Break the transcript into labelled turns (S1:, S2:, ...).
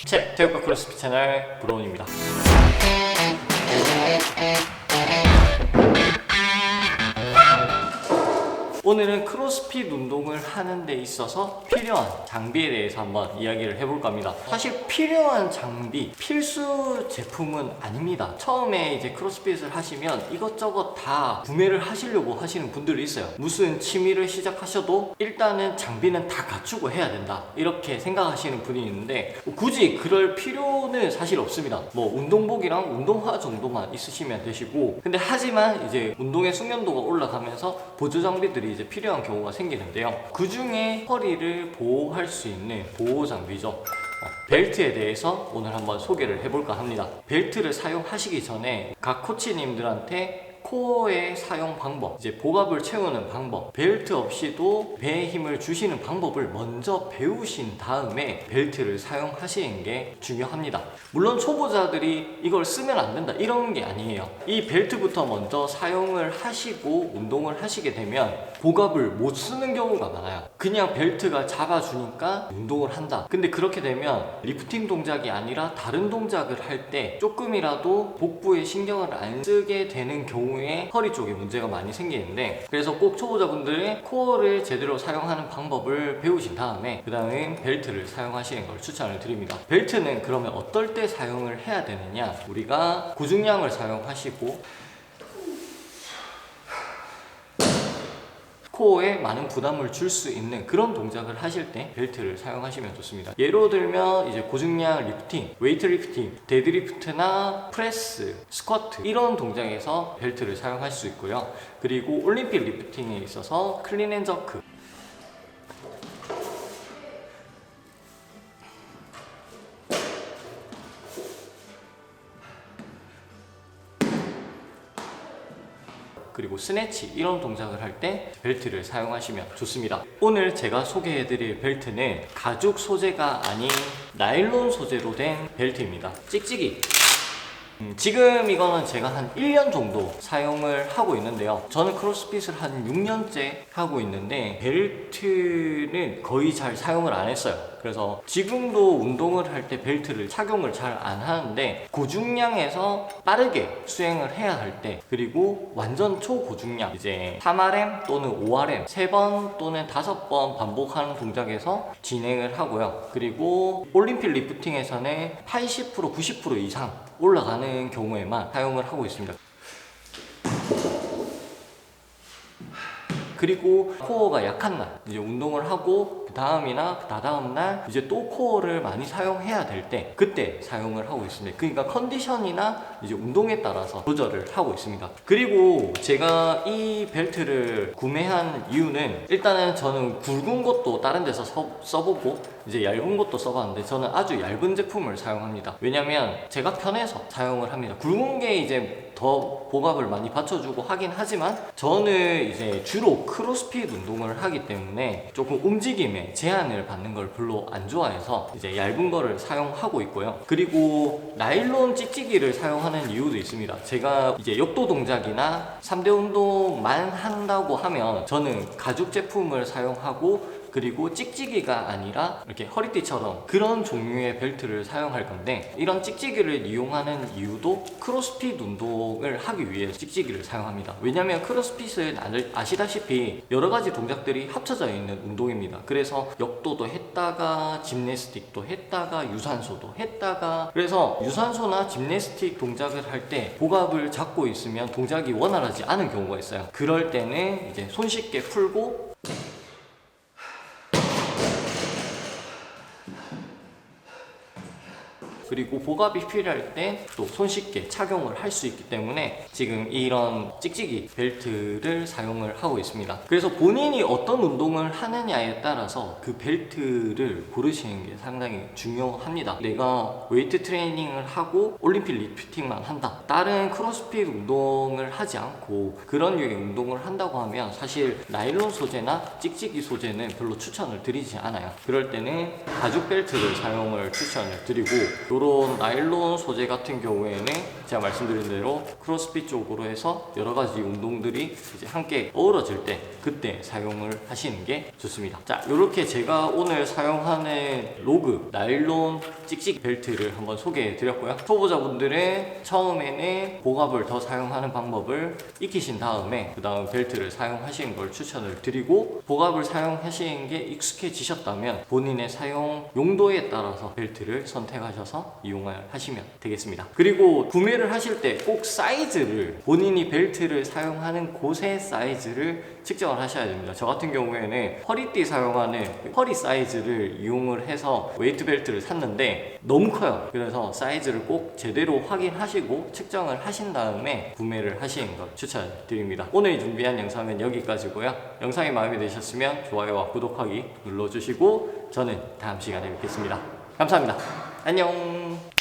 S1: 체육과 크로스핏 채널 브로운입니다. 오늘은 크로스핏 운동을 하는 데 있어서 필요한 장비에 대해서 한번 이야기를 해볼까 합니다. 사실 필요한 장비, 필수 제품은 아닙니다. 처음에 이제 크로스핏을 하시면 이것저것 다 구매를 하시려고 하시는 분들이 있어요. 무슨 취미를 시작하셔도 일단은 장비는 다 갖추고 해야 된다, 이렇게 생각하시는 분이 있는데 굳이 그럴 필요는 사실 없습니다. 뭐 운동복이랑 운동화 정도만 있으시면 되시고, 근데 하지만 이제 운동의 숙련도가 올라가면서 보조 장비들이 이제 필요한 경우가 생기는데요. 그 중에 허리를 보호할 수 있는 보호 장비죠. 벨트에 대해서 오늘 한번 소개를 해볼까 합니다. 벨트를 사용하시기 전에 각 코치님들한테 코어의 사용 방법, 이제 복압을 채우는 방법, 벨트 없이도 배에 힘을 주시는 방법을 먼저 배우신 다음에 벨트를 사용하시는 게 중요합니다. 물론 초보자들이 이걸 쓰면 안 된다 이런 게 아니에요. 이 벨트부터 먼저 사용을 하시고 운동을 하시게 되면 복압을 못 쓰는 경우가 많아요. 그냥 벨트가 잡아주니까 운동을 한다. 근데 그렇게 되면 리프팅 동작이 아니라 다른 동작을 할 때 조금이라도 복부에 신경을 안 쓰게 되는 경우에 허리 쪽에 문제가 많이 생기는데, 그래서 꼭 초보자분들의 코어를 제대로 사용하는 방법을 배우신 다음에 그 다음에 벨트를 사용하시는 걸 추천을 드립니다. 벨트는 그러면 어떨 때 사용을 해야 되느냐, 우리가 고중량을 사용하시고 코어에 많은 부담을 줄 수 있는 그런 동작을 하실 때 벨트를 사용하시면 좋습니다. 예로 들면 이제 고중량 리프팅, 웨이트 리프팅, 데드리프트나 프레스, 스쿼트 이런 동작에서 벨트를 사용할 수 있고요. 그리고 올림픽 리프팅에 있어서 클린 앤 저크, 그리고 스네치 이런 동작을 할 때 벨트를 사용하시면 좋습니다. 오늘 제가 소개해드릴 벨트는 가죽 소재가 아닌 나일론 소재로 된 벨트입니다. 찍찍이. 지금 이거는 제가 한 1년 정도 사용을 하고 있는데요. 저는 크로스핏을 한 6년째 하고 있는데 벨트는 거의 잘 사용을 안 했어요. 그래서 지금도 운동을 할 때 벨트를 착용을 잘 안 하는데, 고중량에서 빠르게 수행을 해야 할 때, 그리고 완전 초고중량 이제 3RM 또는 5RM 3번 또는 5번 반복하는 동작에서 진행을 하고요. 그리고 올림픽 리프팅에서는 80% 90% 이상 올라가는 경우에만 사용을 하고 있습니다. 그리고 코어가 약한 날, 이제 운동을 하고 그 다음이나 다다음 날 이제 또 코어를 많이 사용해야 될 때, 그때 사용을 하고 있습니다. 그러니까 컨디션이나 이제 운동에 따라서 조절을 하고 있습니다. 그리고 제가 이 벨트를 구매한 이유는, 일단은 저는 굵은 것도 다른 데서 써보고 이제 얇은 것도 써봤는데 저는 아주 얇은 제품을 사용합니다. 왜냐면 제가 편해서 사용을 합니다. 굵은 게 이제 더 복압을 많이 받쳐주고 하긴 하지만 저는 이제 주로 크로스핏 운동을 하기 때문에 조금 움직임에 제한을 받는 걸 별로 안 좋아해서 이제 얇은 거를 사용하고 있고요. 그리고 나일론 찍찍이를 사용하는 이유도 있습니다. 제가 이제 역도 동작이나 3대 운동만 한다고 하면 저는 가죽 제품을 사용하고, 그리고 찍찍이가 아니라 이렇게 허리띠처럼 그런 종류의 벨트를 사용할 건데, 이런 찍찍이를 이용하는 이유도 크로스핏 운동을 하기 위해 찍찍이를 사용합니다. 왜냐면 크로스핏은 아시다시피 여러 가지 동작들이 합쳐져 있는 운동입니다. 그래서 역도도 했다가 짐내스틱도 했다가 유산소도 했다가, 그래서 유산소나 짐내스틱 동작을 할 때 복압을 잡고 있으면 동작이 원활하지 않은 경우가 있어요. 그럴 때는 이제 손쉽게 풀고 그리고 복압이 필요할 때 또 손쉽게 착용을 할 수 있기 때문에 지금 이런 찍찍이 벨트를 사용을 하고 있습니다. 그래서 본인이 어떤 운동을 하느냐에 따라서 그 벨트를 고르시는 게 상당히 중요합니다. 내가 웨이트 트레이닝을 하고 올림픽 리프팅만 한다, 다른 크로스핏 운동을 하지 않고 그런 류의 운동을 한다고 하면 사실 나일론 소재나 찍찍이 소재는 별로 추천을 드리지 않아요. 그럴 때는 가죽 벨트를 사용을 추천을 드리고, 이런 나일론 소재 같은 경우에는 제가 말씀드린 대로 크로스핏 쪽으로 해서 여러 가지 운동들이 이제 함께 어우러질 때 그때 사용을 하시는 게 좋습니다. 자, 이렇게 제가 오늘 사용하는 로그 나일론 찍찍 벨트를 한번 소개해 드렸고요. 초보자분들은 처음에는 복압을 더 사용하는 방법을 익히신 다음에 그 다음 벨트를 사용하시는 걸 추천을 드리고, 복압을 사용하시는 게 익숙해지셨다면 본인의 사용 용도에 따라서 벨트를 선택하셔서 이용을 하시면 되겠습니다. 그리고 구매를 하실 때 꼭 사이즈를, 본인이 벨트를 사용하는 곳의 사이즈를 측정을 하셔야 됩니다. 저 같은 경우에는 허리띠 사용하는 허리 사이즈를 이용을 해서 웨이트 벨트를 샀는데 너무 커요. 그래서 사이즈를 꼭 제대로 확인하시고 측정을 하신 다음에 구매를 하시는 걸 추천드립니다. 오늘 준비한 영상은 여기까지고요. 영상이 마음에 드셨으면 좋아요와 구독하기 눌러주시고 저는 다음 시간에 뵙겠습니다. 감사합니다. 안녕.